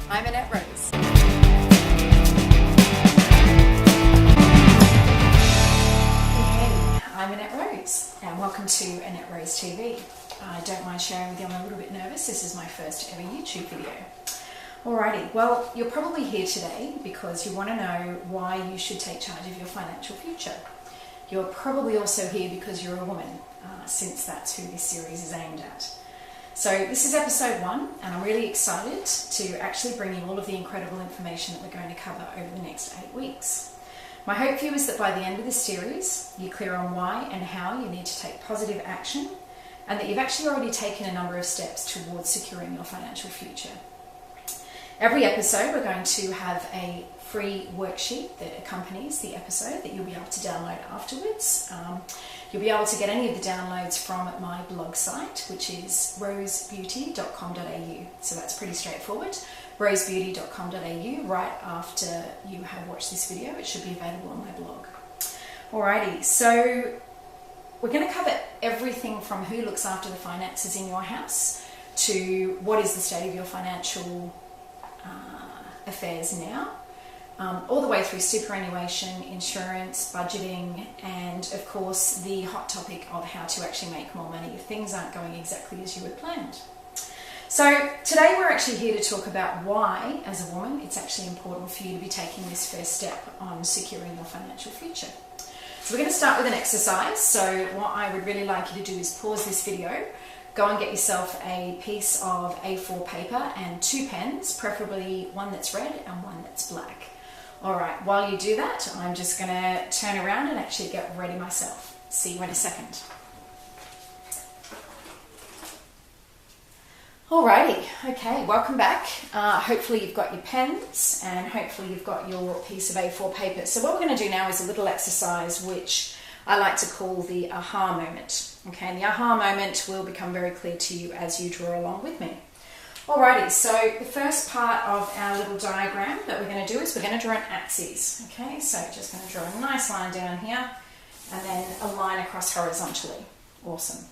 I'm Annette Rose. Hey, I'm Annette Rose and welcome to Annette Rose TV. I don't mind sharing with you, I'm a little bit nervous. This is my first ever YouTube video. Alrighty, well, you're probably here today because you want to know why you should take charge of your financial future. You're probably also here because you're a woman, since that's who this series is aimed at. So this is episode 1, and I'm really excited to actually bring you all of the incredible information that we're going to cover over the next 8 weeks. My hope for you is that by the end of this series, you're clear on why and how you need to take positive action, and that you've actually already taken a number of steps towards securing your financial future. Every episode, we're going to have a free worksheet that accompanies the episode that you'll be able to download afterwards. You'll be able to get any of the downloads from my blog site, which is rosebeauty.com.au. So that's pretty straightforward. rosebeauty.com.au. Right after you have watched this video, it should be available on my blog. Alrighty, so we're going to cover everything from who looks after the finances in your house to what is the state of your financial affairs now, all the way through superannuation, insurance, budgeting, and of course the hot topic of how to actually make more money if things aren't going exactly as you had planned. So today we're actually here to talk about why, as a woman, it's actually important for you to be taking this first step on securing your financial future. So we're going to start with an exercise. So what I would really like you to do is pause this video, go and get yourself a piece of A4 paper and 2 pens, preferably one that's red and one that's black. Alright, while you do that, I'm just going to turn around and actually get ready myself. See you in a second. Alrighty, okay, welcome back. Hopefully you've got your pens and hopefully you've got your piece of A4 paper. So what we're going to do now is a little exercise which I like to call the aha moment. Okay, and the aha moment will become very clear to you as you draw along with me. Alrighty, so the first part of our little diagram that we're going to do is we're going to draw an axis. Okay, so just going to draw a nice line down here and then a line across horizontally. Awesome.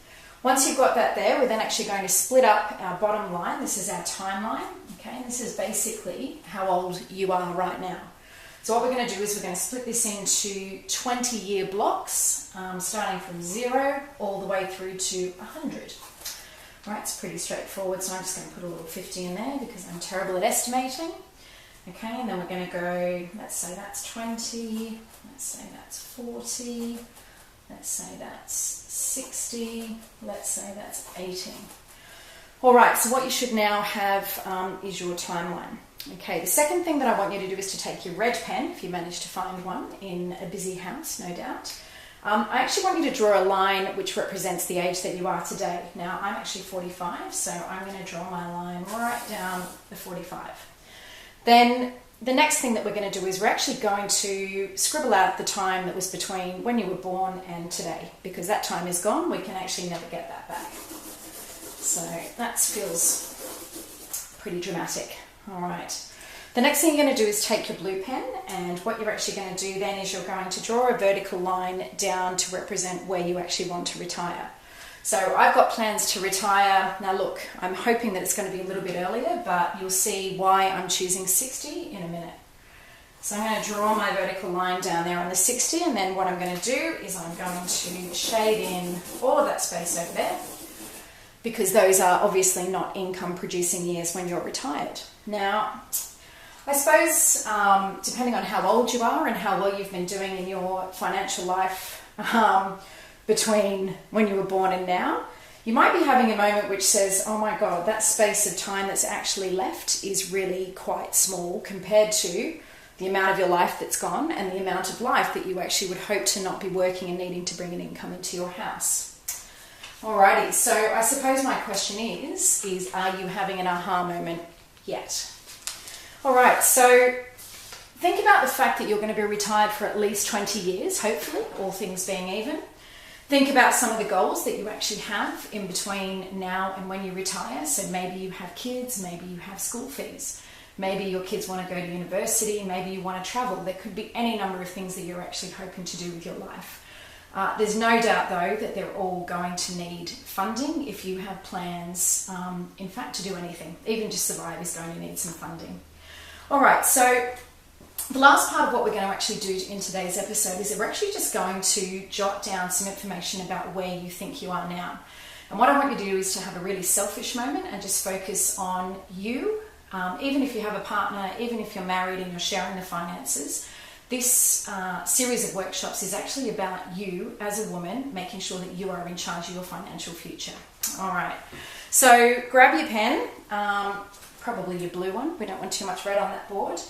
Once you've got that there, we're then actually going to split up our bottom line. This is our timeline. Okay, and this is basically how old you are right now. So what we're going to do is we're going to split this into 20-year blocks, starting from 0 all the way through to 100. Right, it's pretty straightforward, so I'm just going to put a little 50 in there because I'm terrible at estimating. Okay, and then we're going to go, let's say that's 20, let's say that's 40, let's say that's 60, let's say that's 80. Alright, so what you should now have is your timeline. Okay, the second thing that I want you to do is to take your red pen, if you manage to find one in a busy house, no doubt. I actually want you to draw a line which represents the age that you are today. Now, I'm actually 45, so I'm going to draw my line right down the 45. Then the next thing that we're going to do is we're actually going to scribble out the time that was between when you were born and today, because that time is gone. We can actually never get that back. So that feels pretty dramatic. All right. The next thing you're going to do is take your blue pen, and what you're actually going to do then is you're going to draw a vertical line down to represent where you actually want to retire. So I've got plans to retire. Now look, I'm hoping that it's going to be a little bit earlier, but you'll see why I'm choosing 60 in a minute. So I'm going to draw my vertical line down there on the 60, and then what I'm going to do is I'm going to shade in all of that space over there, because those are obviously not income producing years when you're retired. Now, I suppose depending on how old you are and how well you've been doing in your financial life between when you were born and now, you might be having a moment which says, oh my God, that space of time that's actually left is really quite small compared to the amount of your life that's gone and the amount of life that you actually would hope to not be working and needing to bring an income into your house. Alrighty, so I suppose my question is are you having an aha moment yet? Alright, so think about the fact that you're going to be retired for at least 20 years, hopefully, all things being even. Think about some of the goals that you actually have in between now and when you retire. So maybe you have kids, maybe you have school fees, maybe your kids want to go to university, maybe you want to travel. There could be any number of things that you're actually hoping to do with your life. There's no doubt, though, that they're all going to need funding if you have plans, in fact, to do anything. Even just survive is going to need some funding. All right, so the last part of what we're going to actually do in today's episode is that we're actually just going to jot down some information about where you think you are now. And what I want you to do is to have a really selfish moment and just focus on you. Even if you have a partner, even if you're married and you're sharing the finances, this series of workshops is actually about you as a woman, making sure that you are in charge of your financial future. All right, so grab your pen, probably your blue one. We don't want too much red on that board.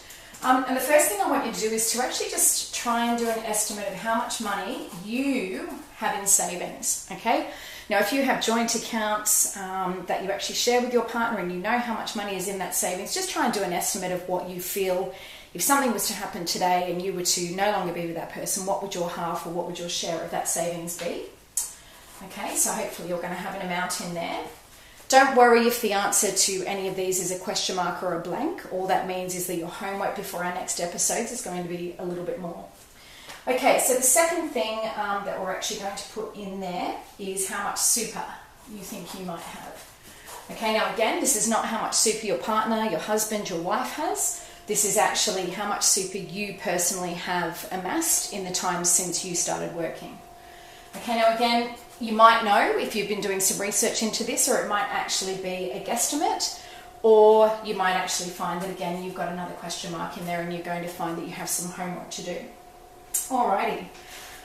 And the first thing I want you to do is to actually just try and do an estimate of how much money you have in savings, okay? Now, if you have joint accounts that you actually share with your partner and you know how much money is in that savings, just try and do an estimate of what you feel. If something was to happen today and you were to no longer be with that person, what would your half or what would your share of that savings be? Okay, so hopefully you're going to have an amount in there. Don't worry if the answer to any of these is a question mark or a blank. All that means is that your homework before our next episodes is going to be a little bit more. Okay, so the second thing that we're actually going to put in there is how much super you think you might have. Okay, now again, this is not how much super your partner, your husband, your wife has. This is actually how much super you personally have amassed in the time since you started working. Okay, now again, you might know if you've been doing some research into this, or it might actually be a guesstimate, or you might actually find that again you've got another question mark in there and you're going to find that you have some homework to do. Alrighty.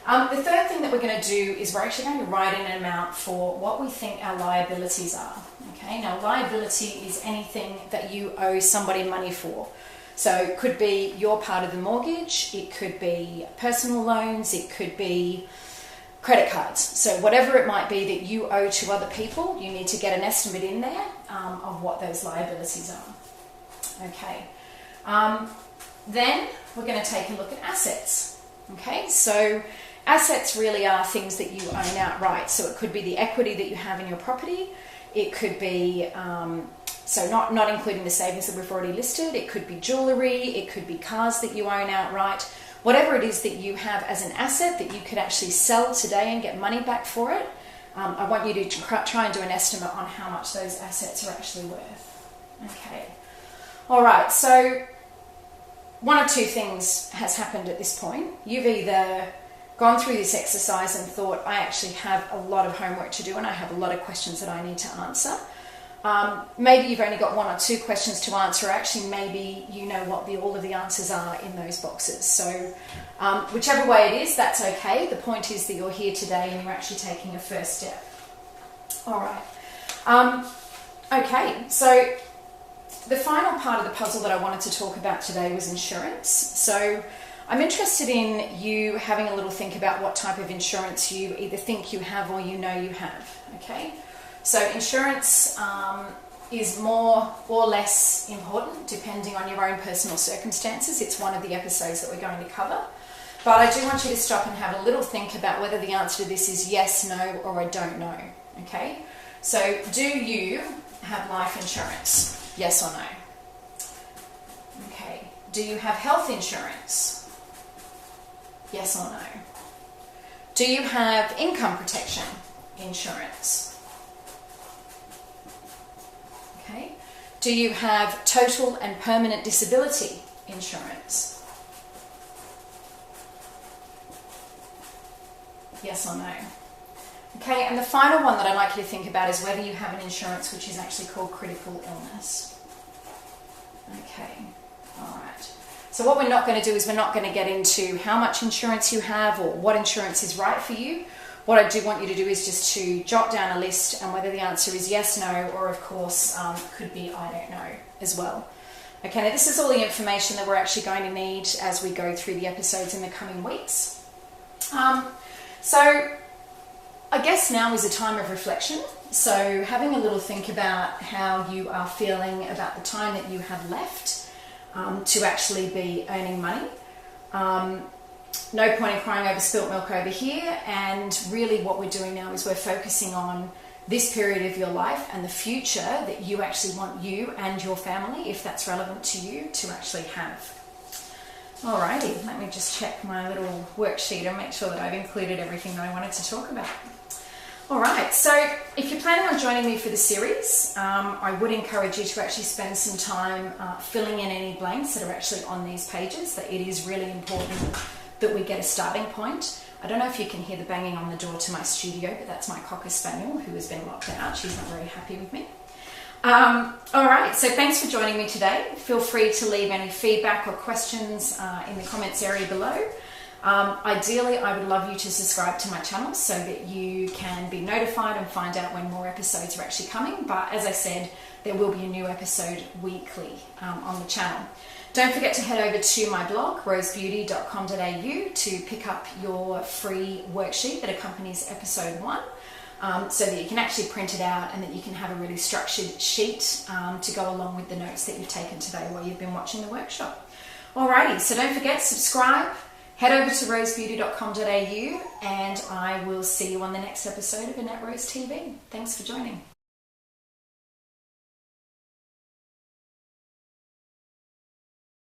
The third thing that we're going to do is we're actually going to write in an amount for what we think our liabilities are. Okay, now liability is anything that you owe somebody money for. So it could be your part of the mortgage, it could be personal loans, it could be credit cards. So whatever it might be that you owe to other people, you need to get an estimate in there of what those liabilities are. Okay. Then we're going to take a look at assets. Okay, so assets really are things that you own outright. So it could be the equity that you have in your property. It could be, so not including the savings that we've already listed. It could be jewellery. It could be cars that you own outright. Whatever it is that you have as an asset that you could actually sell today and get money back for it, I want you to try and do an estimate on how much those assets are actually worth. Okay. All right, so one or two things has happened at this point. You've either gone through this exercise and thought, I actually have a lot of homework to do and I have a lot of questions that I need to answer. Maybe you've only got one or two questions to answer. Actually, maybe you know what all of the answers are in those boxes. So whichever way it is, that's okay. The point is that you're here today and you're actually taking a first step. All right. Okay, so the final part of the puzzle that I wanted to talk about today was insurance. So I'm interested in you having a little think about what type of insurance you either think you have or you know you have. Okay. So insurance is more or less important depending on your own personal circumstances. It's one of the episodes that we're going to cover. But I do want you to stop and have a little think about whether the answer to this is yes, no, or I don't know. Okay? So do you have life insurance? Yes or no? Okay. Do you have health insurance? Yes or no? Do you have income protection insurance? Okay. Do you have total and permanent disability insurance? Yes or no? Okay, and the final one that I'd like you to think about is whether you have an insurance which is actually called critical illness. Okay, all right. So what we're not going to do is we're not going to get into how much insurance you have or what insurance is right for you. What I do want you to do is just to jot down a list and whether the answer is yes, no, or of course could be I don't know as well. Okay, now this is all the information that we're actually going to need as we go through the episodes in the coming weeks. So I guess now is a time of reflection. So having a little think about how you are feeling about the time that you have left to actually be earning money. No point in crying over spilt milk over here, and really what we're doing now is we're focusing on this period of your life and the future that you actually want you and your family, if that's relevant to you, to actually have. Alrighty, let me just check my little worksheet and make sure that I've included everything that I wanted to talk about. Alright, so if you're planning on joining me for the series, I would encourage you to actually spend some time filling in any blanks that are actually on these pages. That it is really important that we get a starting point. I don't know if you can hear the banging on the door to my studio, but that's my Cocker Spaniel who has been locked out. She's not very happy with me. Alright, so thanks for joining me today. Feel free to leave any feedback or questions in the comments area below. Ideally, I would love you to subscribe to my channel so that you can be notified and find out when more episodes are actually coming. But as I said, there will be a new episode weekly on the channel. Don't forget to head over to my blog, rosebeauty.com.au, to pick up your free worksheet that accompanies episode 1. So that you can actually print it out and that you can have a really structured sheet to go along with the notes that you've taken today while you've been watching the workshop. Alrighty, so don't forget, subscribe, head over to rosebeauty.com.au, and I will see you on the next episode of Annette Rose TV. Thanks for joining.